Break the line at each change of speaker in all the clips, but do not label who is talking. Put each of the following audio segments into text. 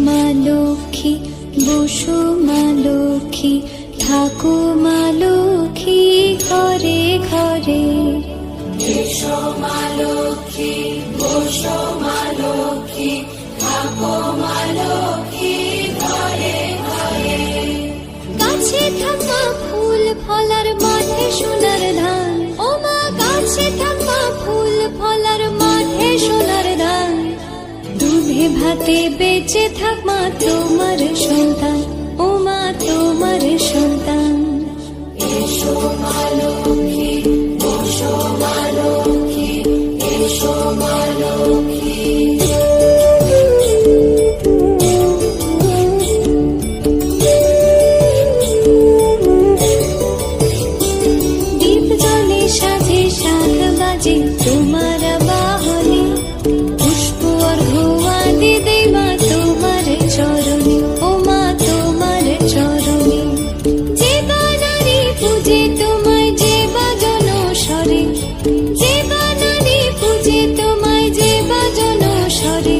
মা লক্ষ্মী, বসো মা লক্ষ্মী, থাকো মা লক্ষ্মী ঘরে ঘরে।
এসো মা লক্ষ্মী, বসো মা লক্ষ্মী, থাকো মা লক্ষ্মী ঘরে ঘরে।
গাছে থাকা ফুল ফলার মাঠে সোনার ধান, ও মা গাছে থাকা ফুল ফলার মাঠে সোনার ধান। দুধে ভাতে বেঁচে থাক মা তোমার সন্তান, ও মা তোমার সন্তান।
এসো মা লক্ষ্মী, বসো মা লক্ষ্মী, এসো মা লক্ষ্মী।
দীপ জ্বলে সাথে শাখ বাজে তোমার বাহনে, পুষ্প অর্ঘ্য আদি দেই মা তোমার চরণে, ও মা তোমার চরণে। যে বা নারী পূজে তোমায়, যে বা জনস্বরে, যে বা নারী পূজে তোমায়, যে বা জনস্বরে।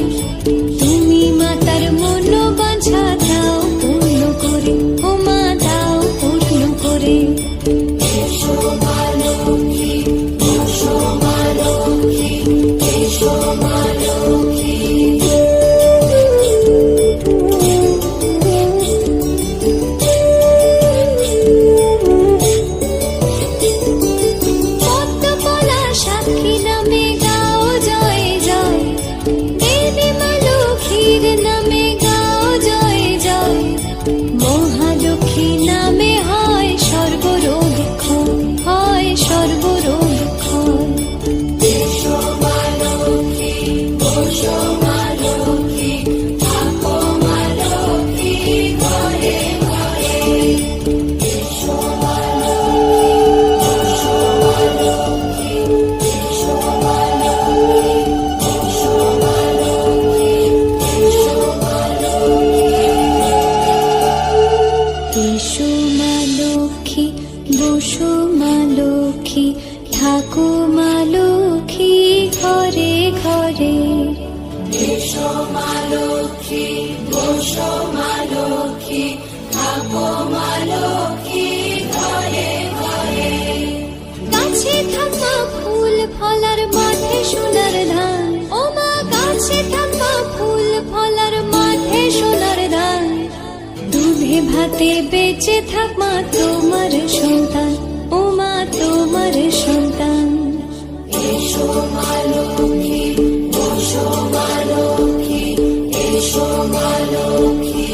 তুমি মাতার মনোবাঞ্ছা দাও পূর্ণ করে, ও মা দাও পূর্ণ করে।
এসো মা লক্ষ্মী, বসো মা লক্ষ্মী, এসো মা লক্ষ্মী।
পদ্মকলা সাক্ষী নামে গাও জয় জয়, দেবী মা লক্ষ্মীর নামে গাও জয় জয়। মহালক্ষ্মী নামে হয় সর্বরোগ ক্ষয়, হয় সর্বরোগ ক্ষয়।
এসো মা লক্ষ্মী, বসো মা লক্ষ্মী, থাকো মা লক্ষ্মী ঘরে ঘরে। এসো মা লক্ষ্মী, বসো মা লক্ষ্মী, এসো মা লক্ষ্মী, বসো মা লক্ষ্মী, এসো মা লক্ষ্মী।
এসো মা লক্ষ্মী, বসো মা লক্ষ্মী, থাকো মা লক্ষ্মী ঘরে ঘরে।
এসো মা লক্ষ্মী, বসো মা লক্ষ্মী, থাকো মা লক্ষ্মী ঘরে ঘরে।
গাছে থাকা ফুল ফলার মাঠে সোনার ধান, ও মা গাছে থাকা ফুল ফলার মাঠে সোনার ধান। দুধে ভাতে বেঁচে থাক মা তোমার সন্তান, ও মা তোমার সন্তান।
এসো মা লক্ষ্মী, বসো মা লক্ষ্মী, এসো মা লক্ষ্মী।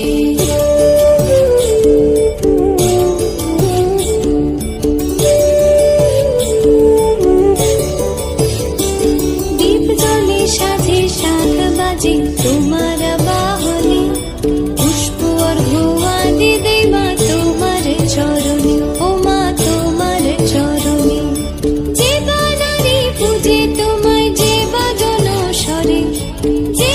দীপ জ্বলে সাথে শাখ বাজে তোমার বাহনে, পুষ্প অর্ঘ্য আদি দেই মা তোমার চরণে, ও মা তোমার চরণে। যে বা নারী পূজে তোমায়, যে বা জনস্বরে, যে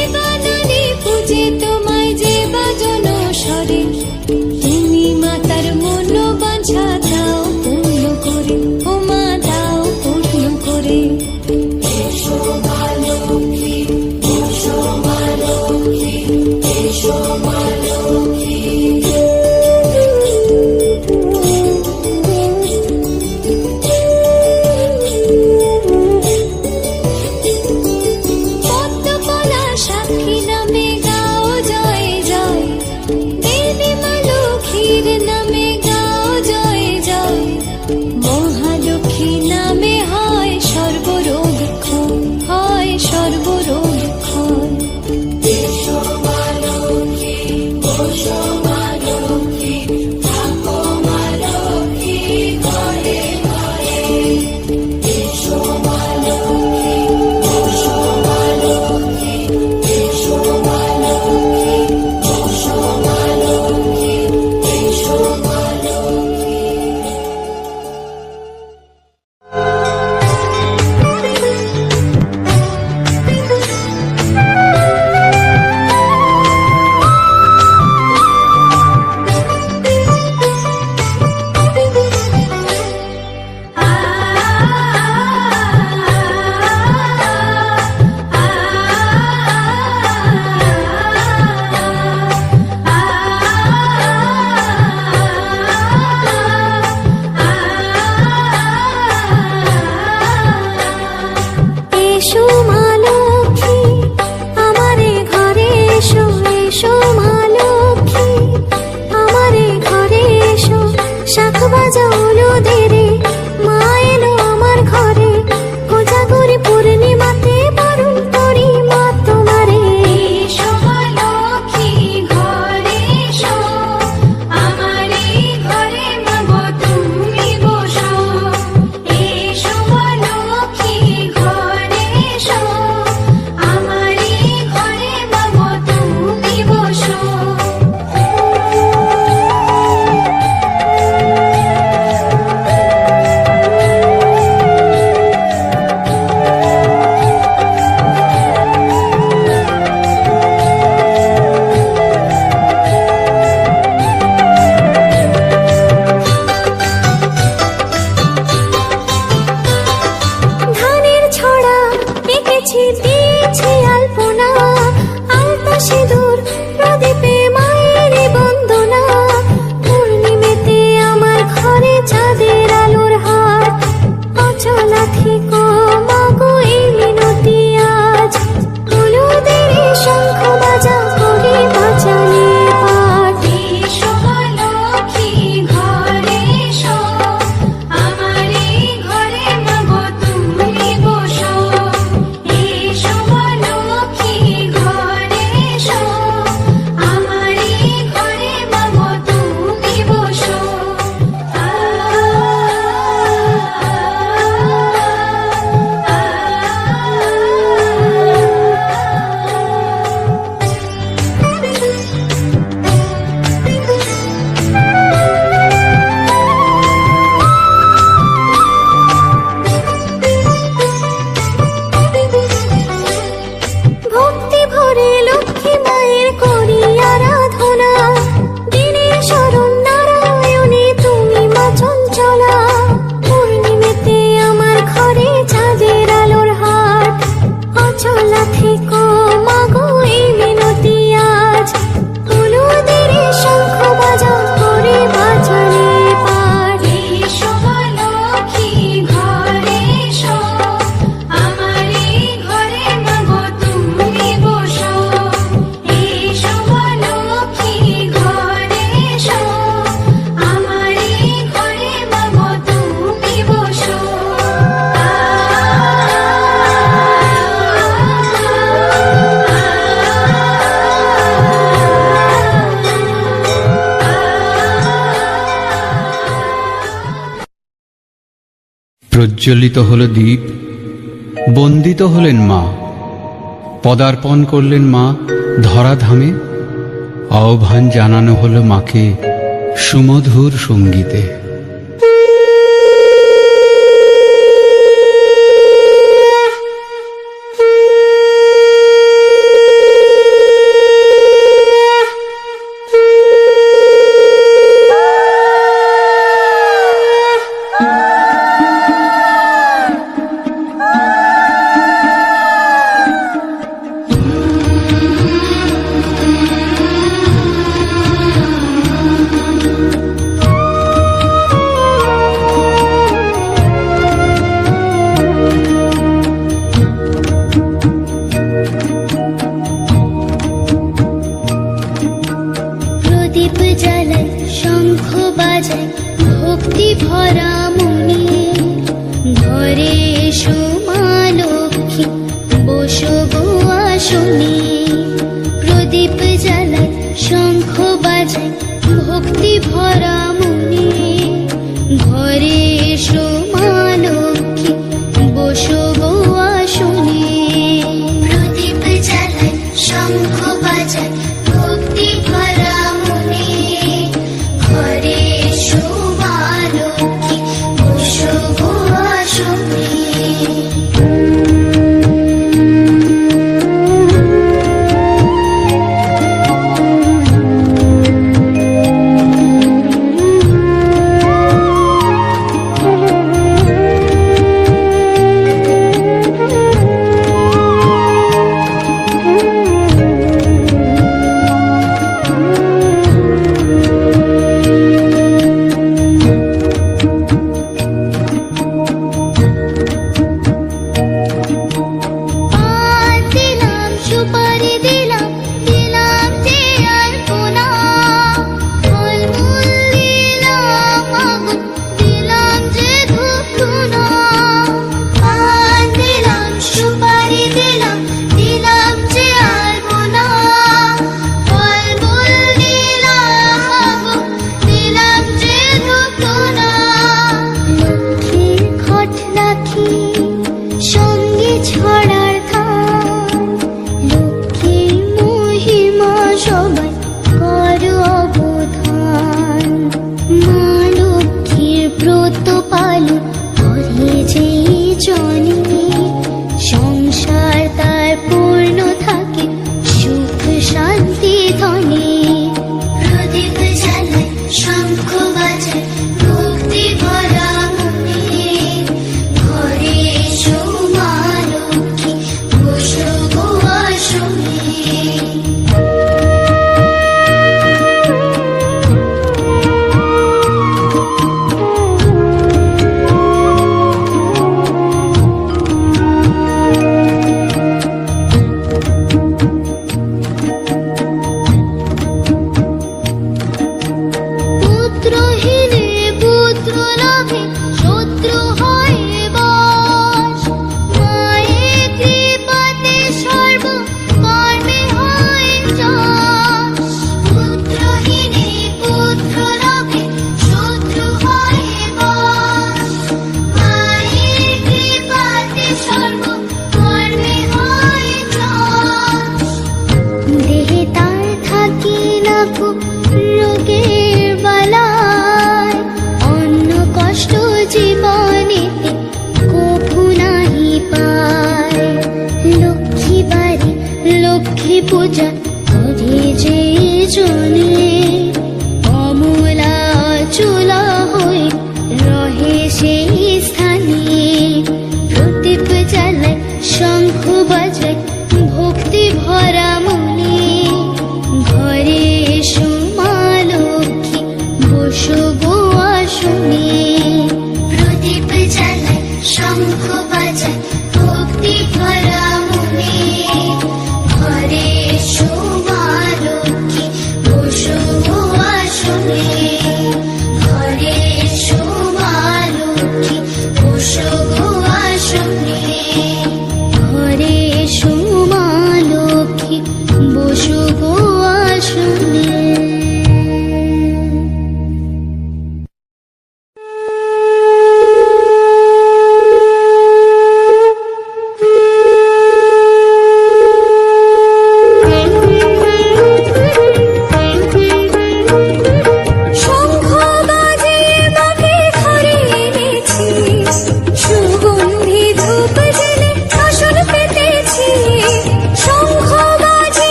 প্রজ্জ্বলিত হল দীপ, বন্দিত হলেন মা, পদার্পণ করলেন মা ধরাধামে, আহ্বান জানানো হলো মাকে সুমধুর সঙ্গীতে।
প্রদীপ জ্বালাই শঙ্খ বাজাই ভক্তি ভরা মনে, ঘরে এসো মা লক্ষ্মী বসো গো আসনে। প্রদীপ জ্বালাই শঙ্খ বাজাই ভক্তি ভরা মনে, ঘরে এসো মা লক্ষ্মী বসো গো আসনে। প্রদীপ জ্বালাই শঙ্খ বাজাই ভক্তি ভরা মনে, ঘরে এসো মা লক্ষ্মী বসো গো আসনে।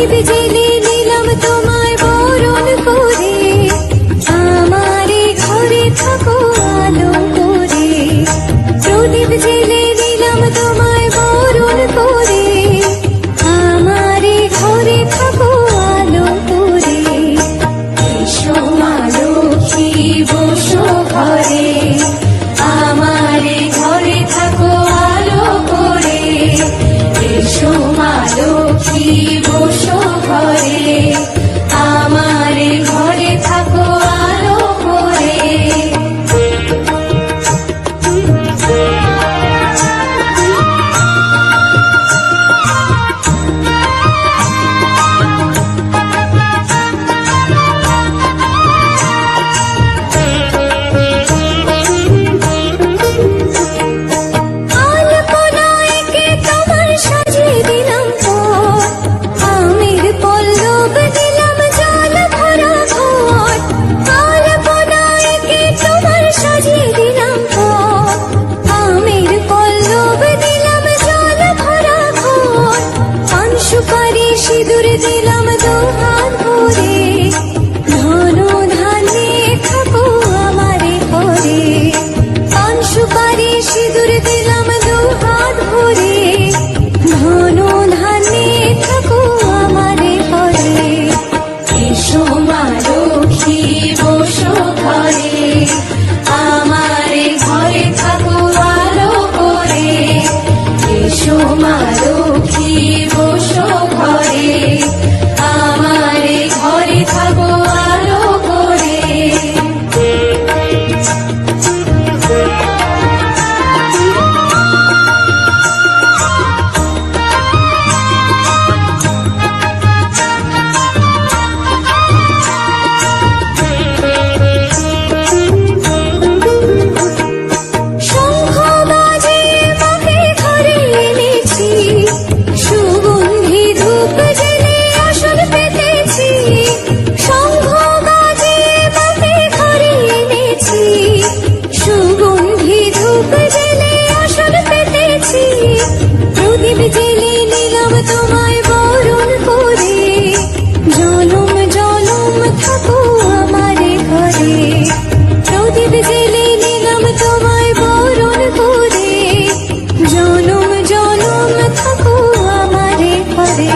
প্রদীপ জেলে নিলাম তোমায় বরণ করে, আমারে ঘরে থাকো আলো করে। প্রদীপ জেলে নিলাম তোমায় বরণ করে, আমারে ঘরে থাকো আলো করে।
এসো মা লক্ষ্মী বসো ঘরে, আমারে ঘরে থাকো আলো করে। এসো মা লক্ষ্মী বসো ঘরে, আমারে ঘরে থাকো আলো করে।
আলপনায় কে তোমার সাজিয়ে দিলাম পথ, আমের পল্লব দিলাম জল ভরা ঘট। আলপনায় কে তোমার সাজিয়ে দিলাম পথ, আমের পল্লব দিলাম জল ভরা ঘট। পান সুপারি সিঁদুর দিলাম দুহাত ভরে, ধন ধান্যে থাকো আমারে ঘরে। পান সুপারি সিঁদুর দিলাম দুহাত ভরে, ধন ধান্যে থাকো আমারে ঘরে।
এসো মা লক্ষ্মী বসো ঘরে, আমারে ঘরে থাকো আলো করে। এসো মা লক্ষ্মী বসো ঘরে, আমারে ঘরে থাকো আলো করে।
শঙ্খ বাজে মাকে ঘরে এনেছি, সুগন্ধি ধূপ জেলে আসন পেতেছি। শঙ্খ বাজে মাকে ঘরে এনেছি, সুগন্ধি ধূপ জেলে আসন পেতেছি। প্রদীপ জেলে নিলাম তোমায় বরণ করে, জনম জনম থাকো আমারে ঘরে। প্রদীপ জেলে নিলাম তোমায় বরণ করে, জনম জনম থাকো আমারে ঘরে।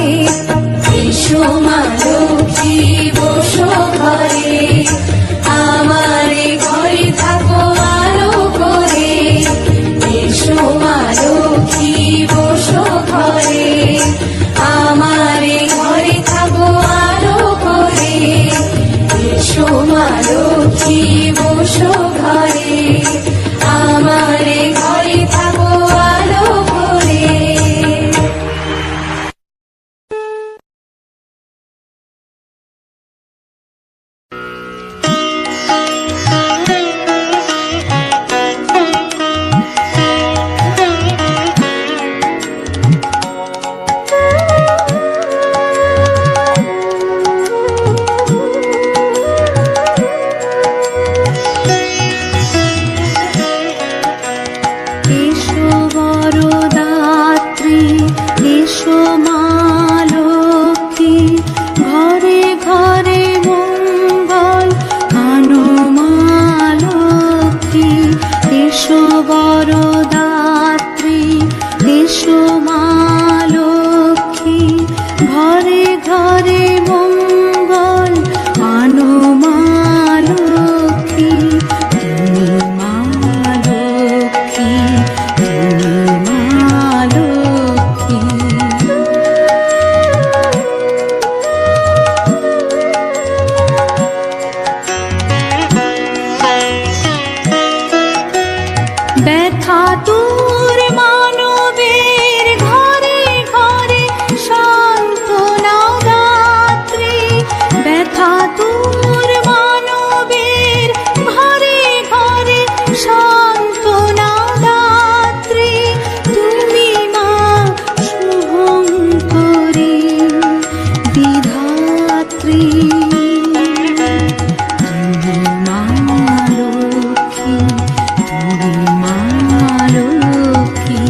এসো মা লক্ষ্মী বসো ঘরে, আমারে ঘরে থাকো আলো করে। এসো মা লক্ষ্মী বসো ঘরে, আমারে ঘরে থাকো আলো করে। এসো মা লক্ষ্মী বসো ঘরে, আমারে ঘরে থাকো আলো করে।
এসো বরদাত্রী, এসো মা লক্ষ্মী, ঘরে ঘরে মঙ্গল আনো মা লক্ষ্মী। এসো বরদাত্রী, এসো মা লক্ষ্মী, ঘরে ঘরে মঙ্গল আনো মা লক্ষ্মী। তুমি মা লক্ষ্মী, তুমি মা লক্ষ্মী। ব্যথা দূর মানবের ঘরে ঘরে সান্ত্বনা দাত্রী। ব্যথা দূর মানবের ঘরে ঘরে সান্ত্বনা দাত্রী। তুমি মা শুভঙ্করী বিধাত্রী। তুমি মা লক্ষ্মী, তুমি মা লক্ষ্মী।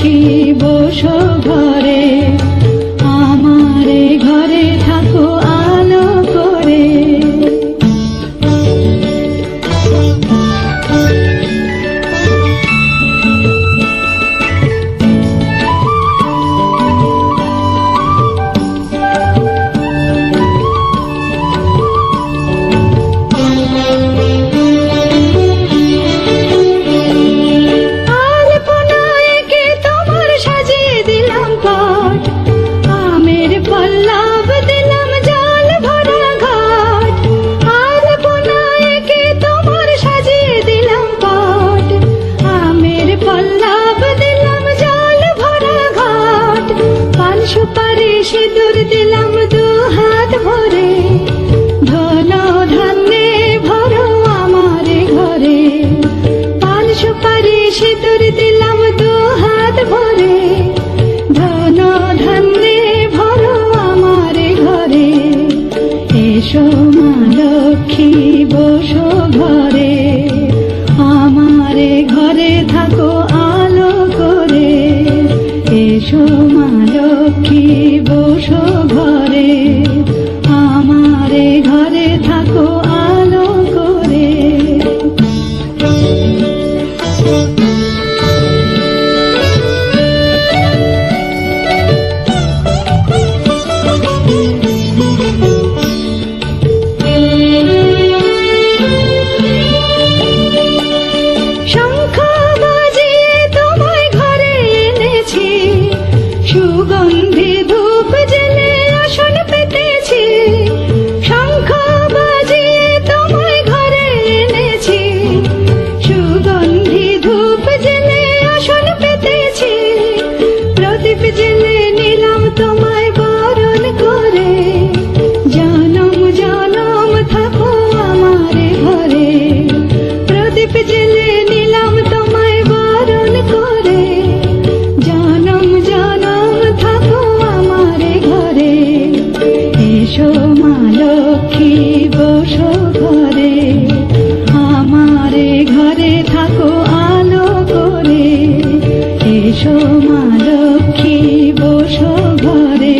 লক্ষ্মী বসো ঘরে, আমারে ঘরে থাকো আলো করে। সিঁদুর দিলাম দু হাত ভরে, ধন ধান্যে ভরো আমার ঘরে। পান সুপারি সিঁদুর দিলাম দু হাত ভরে, ধন ধান্যে ভরো আমার ঘরে। এসো মা লক্ষ্মী বসো ঘরে, আমারে ঘরে থাকো আলো করে। এসো মা লক্ষ্মী বসো ঘরে, আমারে ঘরে থাকো আলো করে। শঙ্খ বাজিয়ে তোমায় ঘরে এনেছি, সুগন্ধি ধূপ জেলে আসন পেতেছি। শঙ্খ বাজিয়ে তোমায় ঘরে এনেছি, সুগন্ধি ধূপ জেলে আসন পেতেছি। প্রদীপ জেলে নিলাম তোমায় বরণ করে, জনম জনম থাকো আমার ঘরে। প্রদীপ জেলে নিলাম তোমায় বরণ করে, জনম জনম থাকো আমার ঘরে। এসো মা লক্ষ্মী বসো ঘরে, আমারে ঘরে থাকো আলো করে। এসো মা লক্ষ্মী বসো ঘরে,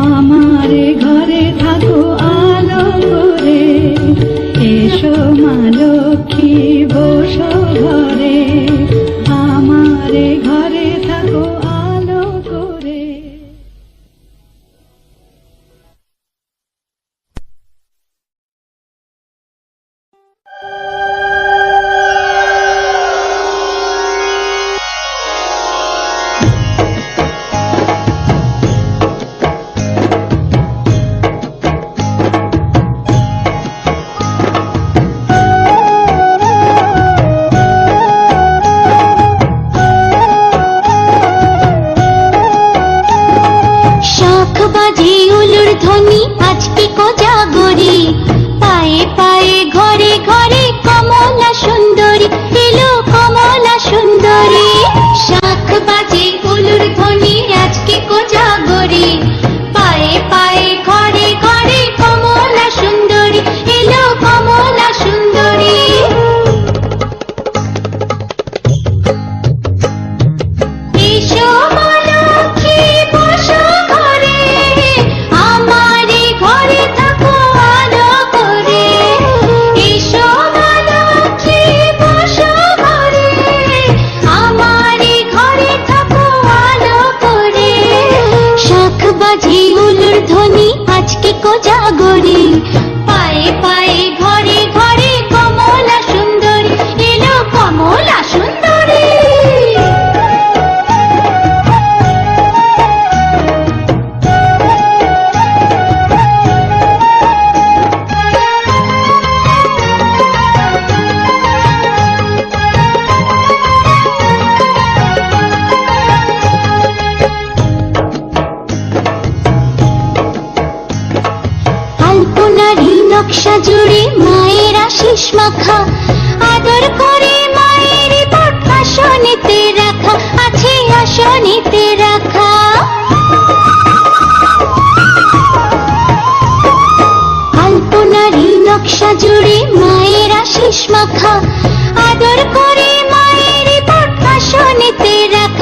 আমারে ঘরে থাকো আলো করে। এসো মা লক্ষ্মী বসো ঘরে, আমারে ঘরে থাকো আলো করে।
শাখ বাজে উলুর ধ্বনি আজকে কোজাগরি, পায়ে পায়ে ঘরে ঘরে কমলা সুন্দরী এলো কমলা সুন্দরী। শাখ বাজে উলুর ধ্বনি আজকে কোজাগরি, পায়ে পায়ে ঘরে ঘরে কমলা সুন্দরী এলো কমলা সুন্দরী। এসো মা লক্ষ্মী বসো ঘরে, আমারে ঘরে থাকো আলো করে। এসো মা লক্ষ্মী বসো ঘরে, আমারে ঘরে থাকো আলো করে। শাখ বাজে উলুর ধ্বনি আজকে কোজাগরি, পায়ে পায়ে ঘরে ঘরে কমলা সুন্দরী এলো কমলা সুন্দরী। আলপনারি নকশা জুড়ে মায়ের আশিস মাখা, আদর করে মায়ের পট আসনেতে রাখা আছে আসনেতে রাখা। আলপনারি নকশা জুড়ে মায়ের আশিস মাখা, আদর করে মায়ের পট আসনেতে রাখা